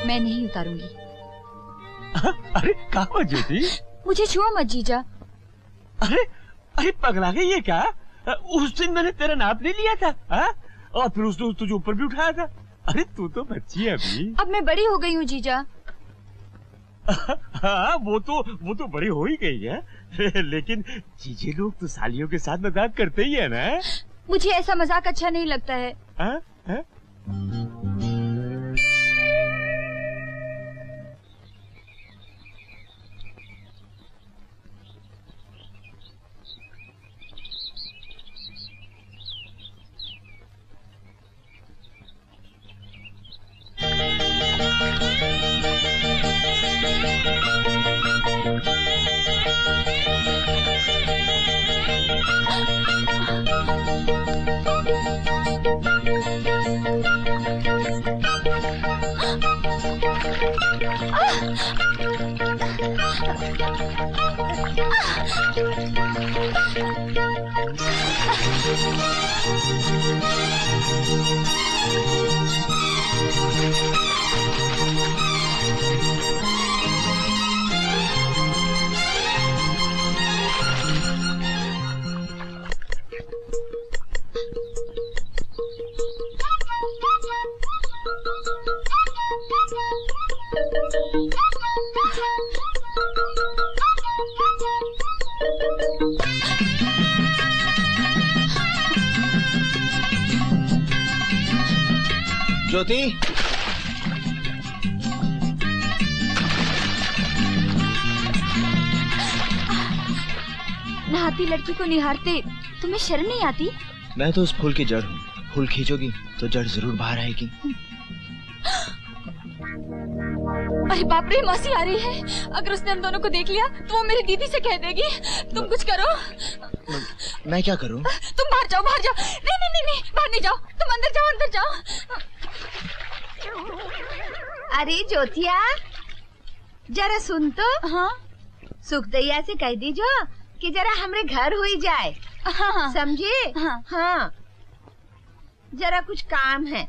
मैं नहीं उतारूंगी। अरे कहाँ ज्योति? मुझे छुओ मत जीजा। अरे अरे पगला गई ये क्या? उस दिन मैंने तेरा नाप नहीं लिया था हा? और फिर उसने तुझे ऊपर भी उठाया था। अरे तू तो बच्ची है अभी। अब मैं बड़ी हो गई हूँ जीजा। हाँ वो तो बड़ी हो ही गई है लेकिन जीजे लोग तो सालियों के साथ मजाक करते ही है ना। मुझे ऐसा मजाक अच्छा नहीं लगता है। हा? हा? ज्योति, नहाती लड़की को निहारते तुम्हें शर्म नहीं आती? मैं तो उस फूल की जड़ हूँ। फूल खींचोगी तो जड़ जरूर बाहर आएगी। अरे बाप रे, मौसी आ रही है। अगर उसने हम दोनों को देख लिया तो वो मेरी दीदी से कह देगी। तुम कुछ करो। मैं क्या करूं? तुम बाहर जाओ, बाहर जाओ। नहीं नहीं नहीं, नहीं बाहर नहीं जाओ, तुम अंदर जाओ, अंदर जाओ। अरे ज्योतिया, जरा सुन तो। हाँ सुखदैया से कह दीजो कि जरा हमरे घर हुई जाए। हाँ समझे? हाँ हाँ, जरा कुछ काम है।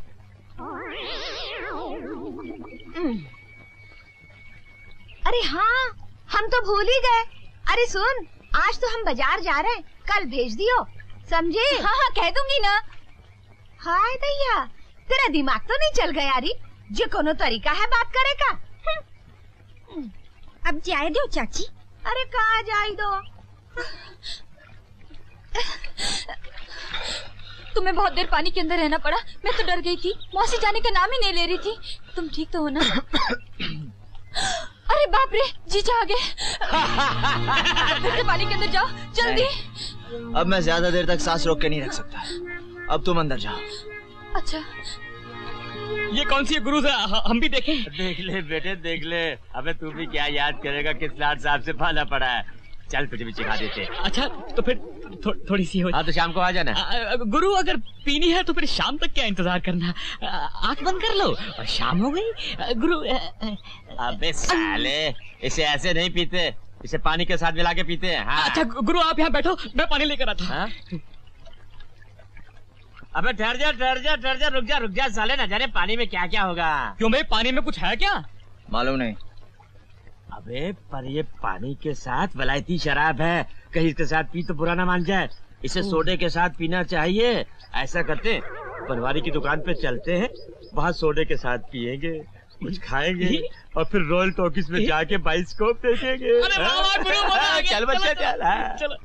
अरे हाँ, हम तो भूल ही गए। अरे सुन, आज तो हम बाजार जा रहे हैं, कल भेज दियो, समझे? हाँ हाँ कह दूंगी ना। हाय दैया, तेरा दिमाग तो नहीं चल गया री? जो कोनो तरीका है बात करे का? अब जाए दो चाची। अरे कहाँ जाए दो? तुम्हें बहुत देर पानी के अंदर रहना पड़ा। मैं तो डर गई थी, मौसी जाने का नाम ही नहीं ले रही थी। तुम ठीक तो हो ना? अरे बाप रे, जीजा आ गए। फिर से पानी के अंदर जाओ जल्दी। अब मैं ज्यादा देर तक सांस रोक के नहीं रख सकता। अब तुम अंदर जाओ। अच्छा, ये कौन सी गुरु है? हम भी देखें? देख ले बेटे देख ले। अबे तू भी क्या याद करेगा किस लाड साहब से पाला पड़ा है। चल तुझे भी सिखा देते। अच्छा तो फिर थोड़ी सी हो। हाँ तो शाम को आ जाना। गुरु अगर पीनी है तो फिर शाम तक क्या इंतजार करना? आंख बंद कर लो और शाम हो गई। गुरु अबे साले, इसे ऐसे नहीं पीते, इसे पानी के साथ मिला के पीते हैं। हाँ। अच्छा गुरु आप यहाँ बैठो, मैं पानी लेकर आता। हाँ? अबे ठहर जा, रुक जा साले, न जाने पानी में क्या क्या होगा। क्यों भाई, पानी में कुछ है क्या? मालूम नहीं। अबे पर ये पानी के साथ वलायती शराब है, कहीं इसके साथ पी तो बुरा ना मान जाए। इसे सोडे के साथ पीना चाहिए। ऐसा करते पनवारी की दुकान पे चलते हैं, वहाँ सोडे के साथ पियेंगे, कुछ खाएंगे और फिर रॉयल टॉकीज में जाके बाइस्कोप देखेंगे। चल बच्चा चल।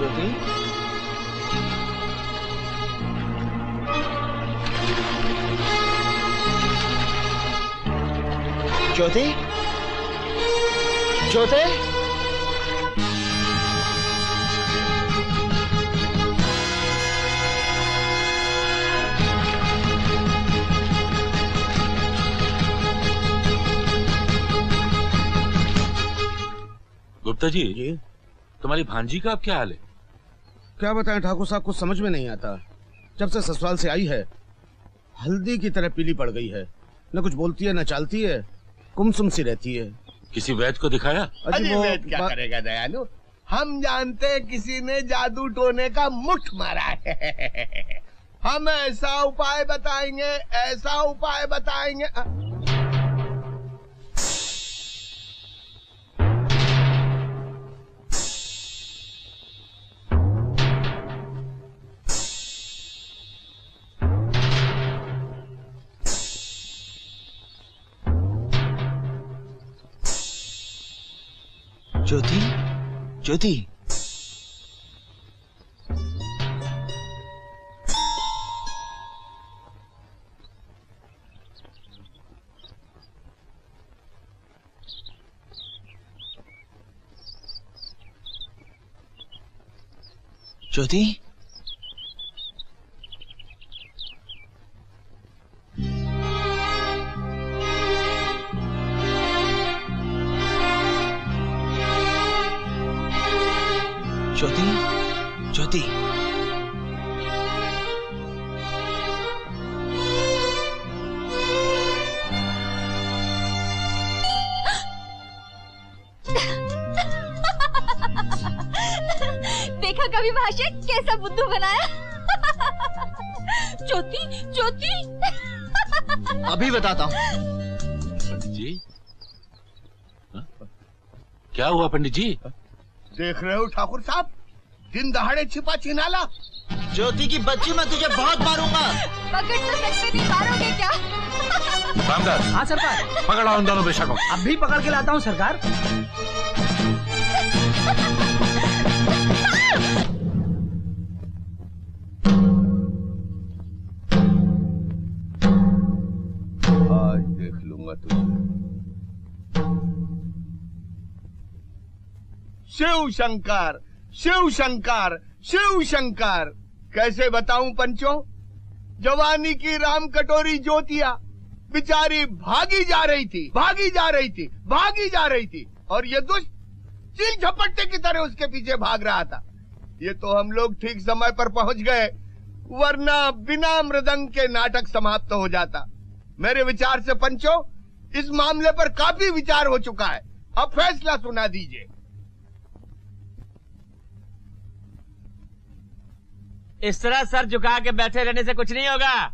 ज्योति, ज्योति, ज्योति, गुप्ता जी, तुम्हारी भांजी का अब क्या हाल है? क्या बताएं ठाकुर साहब, कुछ समझ में नहीं आता। जब से ससुराल से आई है हल्दी की तरह पीली पड़ गई है। न कुछ बोलती है न चालती है, गुमसुम सी रहती है। किसी वैद्य को दिखाया? अजी वो क्या करेगा दयालु, हम जानते हैं किसी ने जादू टोने का मुठ मारा है। हम ऐसा उपाय बताएंगे, ऐसा उपाय बताएंगे। ज्योति, ज्योति, ज्योति, ज्योति, ज्योति, देखा कभी भाषे कैसा बुद्धू बनाया। ज्योति, ज्योति। अभी बताता हूँ। पंडित जी, क्या हुआ पंडित जी? देख रहे हो ठाकुर साहब, दिन दहाड़े छिपा छिनाला। ज्योति की बच्ची, मैं तुझे बहुत मारूंगा। पकड़ तो सकते नहीं, मारोगे क्या? रामदास। हाँ सरकार। पकड़ा उन दोनों बेशकों। अब भी पकड़ के लाता हूँ सरकार। आज देख लूंगा तुझे। शिव शंकर, शिव शंकर, शिव शंकर। कैसे बताऊं पंचों? जवानी की राम कटोरी ज्योतिया बेचारी भागी जा रही थी, भागी जा रही थी, भागी जा रही थी, और ये दुष्ट चील झपट्टे की तरह उसके पीछे भाग रहा था। ये तो हम लोग ठीक समय पर पहुंच गए, वरना बिना मृदंग के नाटक समाप्त हो जाता। मेरे विचार से पंचों, इस मामले पर काफी विचार हो चुका है। अब फैसला सुना दीजिए। इस तरह सर झुका के बैठे रहने से कुछ नहीं होगा।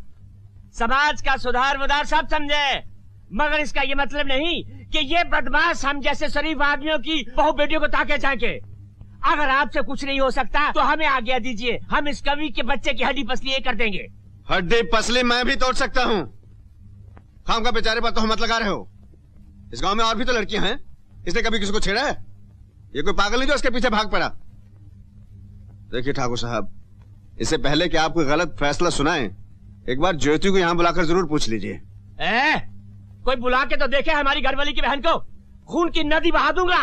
समाज का सुधार मुधार सब समझे, मगर इसका ये मतलब नहीं कि ये बदमाश हम जैसे शरीफ आदमियों की बहु बेटियों को ताके झांके। अगर आपसे कुछ नहीं हो सकता तो हमें आज्ञा दीजिए, हम इस कवि के बच्चे की हड्डी पसली ये कर देंगे। हड्डी पसली मैं भी तोड़ सकता हूँ। खाम का बेचारे पर तो मत लगा रहे हो। इस गांव में और भी तो लड़कियां हैं, इसने कभी किसी को छेड़ा है? ये कोई पागल नहीं जो इसके पीछे भाग पड़ा। देखिए ठाकुर साहब, इससे पहले कि आप कोई गलत फैसला सुनाएं, एक बार ज्योति को यहाँ बुलाकर जरूर पूछ लीजिए। कोई बुला के तो देखे हमारी घरवाली की बहन को, खून की नदी बहा दूंगा।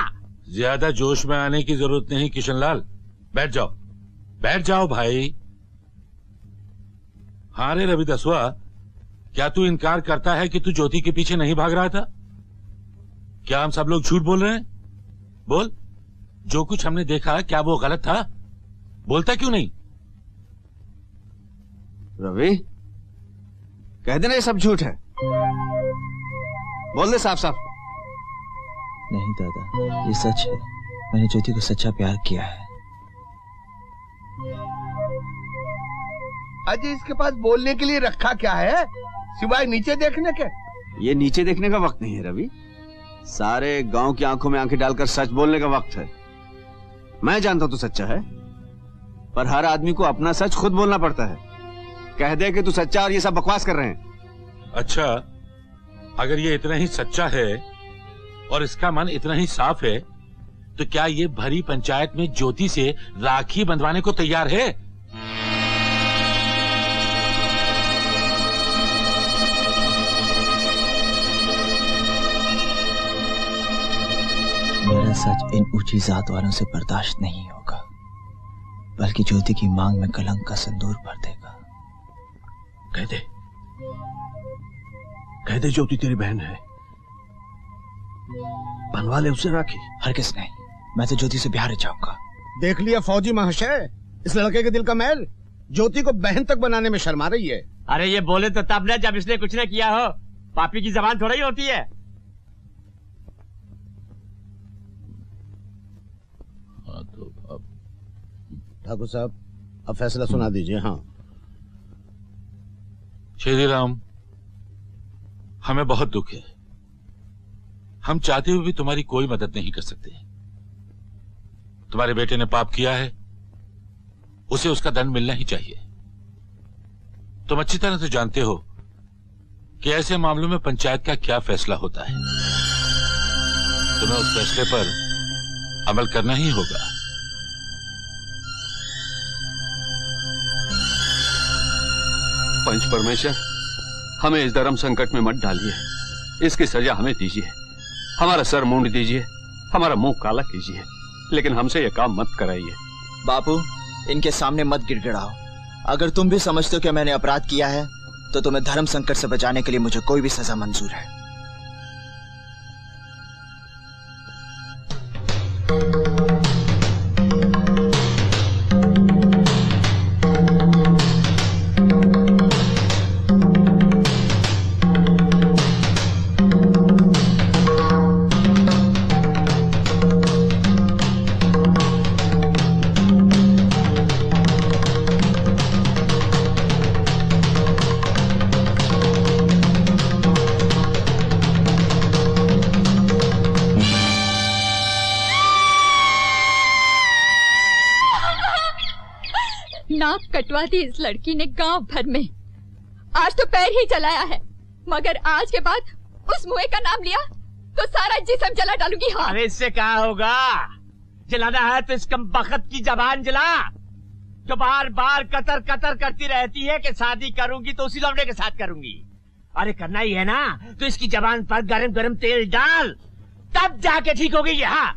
ज्यादा जोश में आने की जरूरत नहीं किशनलाल, बैठ जाओ, बैठ जाओ भाई। हाँ रे रवि दसवा, क्या तू इनकार करता है कि तू ज्योति के पीछे नहीं भाग रहा था? क्या हम सब लोग झूठ बोल रहे हैं? बोल, जो कुछ हमने देखा क्या वो गलत था? बोलता क्यों नहीं? रवि, कह देना ये सब झूठ है। बोल दे साफ साफ। नहीं दादा, ये सच है। मैंने ज्योति को सच्चा प्यार किया है। अजय, इसके पास बोलने के लिए रखा क्या है सिवाय नीचे देखने के? ये नीचे देखने का वक्त नहीं है रवि, सारे गांव की आंखों में आंखें डालकर सच बोलने का वक्त है। मैं जानता हूं तू सच्चा है, पर हर आदमी को अपना सच खुद बोलना पड़ता है। कह दे कि तू सच्चा और ये सब बकवास कर रहे हैं। अच्छा, अगर ये इतना ही सच्चा है और इसका मन इतना ही साफ है, तो क्या ये भरी पंचायत में ज्योति से राखी बंधवाने को तैयार है? मेरा सच इन ऊंची जात वालों से बर्दाश्त नहीं होगा, बल्कि ज्योति की मांग में कलंक का संदूर भर देगा। कह दे ज्योति तेरी बहन है, बनवा ले उससे राखी। हरगिज़ नहीं, मैं तो ज्योति से बिहार जाऊंगा। देख लिया फौजी महाशय, इस लड़के के दिल का मैल ज्योति को बहन तक बनाने में शर्मा रही है। अरे ये बोले तो तब न जब इसने कुछ न किया हो। पापी की जबान थोड़ा ही होती है। हाँ तो ठाकुर साहब, अब फैसला सुना दीजिए। हाँ श्री राम, हमें बहुत दुख है। हम चाहते हुए भी तुम्हारी कोई मदद नहीं कर सकते। तुम्हारे बेटे ने पाप किया है, उसे उसका दंड मिलना ही चाहिए। तुम अच्छी तरह से जानते हो कि ऐसे मामलों में पंचायत का क्या फैसला होता है। तुम्हें उस फैसले पर अमल करना ही होगा। पंच परमेश्वर, हमें इस धर्म संकट में मत डालिए। इसकी सजा हमें दीजिए। हमारा सर मूंड दीजिए, हमारा मुंह काला कीजिए, लेकिन हमसे यह काम मत कराइए। बापू, इनके सामने मत गिड़गिड़ाओ। अगर तुम भी समझते हो कि मैंने अपराध किया है तो तुम्हें धर्म संकट से बचाने के लिए मुझे कोई भी सजा मंजूर है। नाक कटवा दी इस लड़की ने गांव भर में। आज तो पैर ही जलाया है, मगर आज के बाद उस मुए का नाम लिया तो सारा जिस्म जला डालूंगी। हाँ। अरे इससे क्या होगा? जलाना है तो इस कमबख्त की जबान जला, जो बार बार कतर कतर करती रहती है कि शादी करूंगी तो उसी लौंडे के साथ करूंगी। अरे करना ही है ना तो इसकी जबान पर गरम गरम तेल डाल, तब जाके ठीक होगी। हाँ।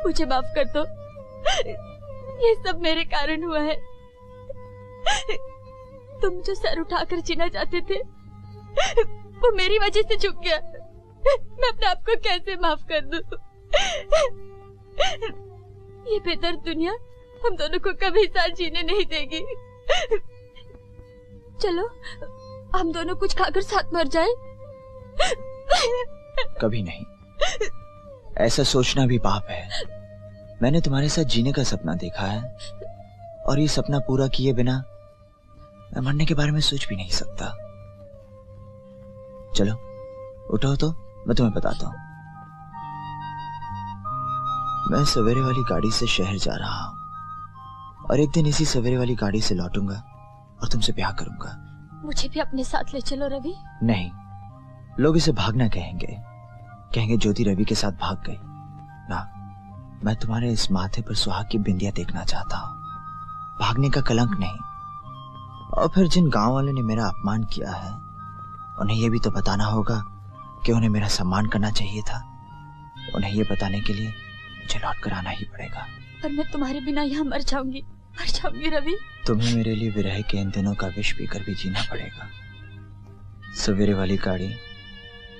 मुझे माफ कर दो, ये सब मेरे कारण हुआ है। तुम जो सर उठाकर जीना चाहते थे वो मेरी वजह से झुक गया। मैं अपने आप को कैसे माफ कर दूं? ये बेदर्द दुनिया हम दोनों को कभी साथ जीने नहीं देगी। चलो हम दोनों कुछ खाकर साथ मर जाए। कभी नहीं, ऐसा सोचना भी पाप है। मैंने तुम्हारे साथ जीने का सपना देखा है और ये सपना पूरा किए बिना मैं मरने के बारे में सोच भी नहीं सकता। चलो उठो तो मैं तुम्हें बताता हूं। मैं सवेरे वाली गाड़ी से शहर जा रहा हूं और एक दिन इसी सवेरे वाली गाड़ी से लौटूंगा और तुमसे ब्याह करूंगा। मुझे भी अपने साथ ले चलो रवि। नहीं, लोग इसे भागना कहेंगे, कहेंगे ज्योति रवि के साथ भाग गई ना। मैं तुम्हारे इस माथे पर सुहाग की बिंदिया देखना चाहता हूं, भागने का कलंक नहीं। और फिर जिन गांव वालों ने मेरा अपमान किया है उन्हें यह भी तो बताना होगा कि उन्हें मेरा सम्मान करना चाहिए था। उन्हें यह बताने के लिए मुझे लौट कर आना ही पड़ेगा। पर मैं तुम्हारे बिना यहाँ मर जाऊंगी रवि। तुम्हें मेरे लिए विरह के इन दिनों का विष पीकर भी जीना पड़ेगा। सवेरे वाली गाड़ी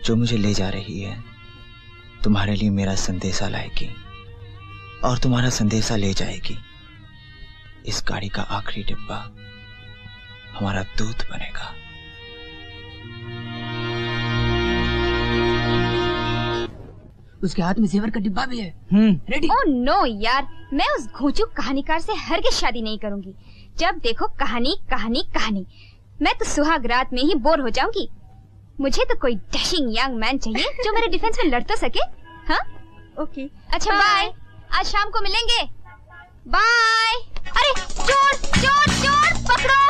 जो मुझे ले जा रही है तुम्हारे लिए मेरा संदेशा लाएगी और तुम्हारा संदेशा ले जाएगी। इस गाड़ी का आखिरी डिब्बा हमारा दूत बनेगा। उसके हाथ में जेवर का डिब्बा भी है। रेडी? ओह नो यार, मैं उस घोंचू कहानीकार से हरगिज़ शादी नहीं करूंगी। जब देखो कहानी कहानी कहानी। मैं तो सुहाग रात में ही बोर हो जाऊंगी। मुझे तो कोई डैशिंग यंग मैन चाहिए जो मेरे डिफेंस में लड़ तो सके। हाँ ओके, अच्छा बाय, आज शाम को मिलेंगे। बाय। अरे चोर चोर चोर पकड़ो।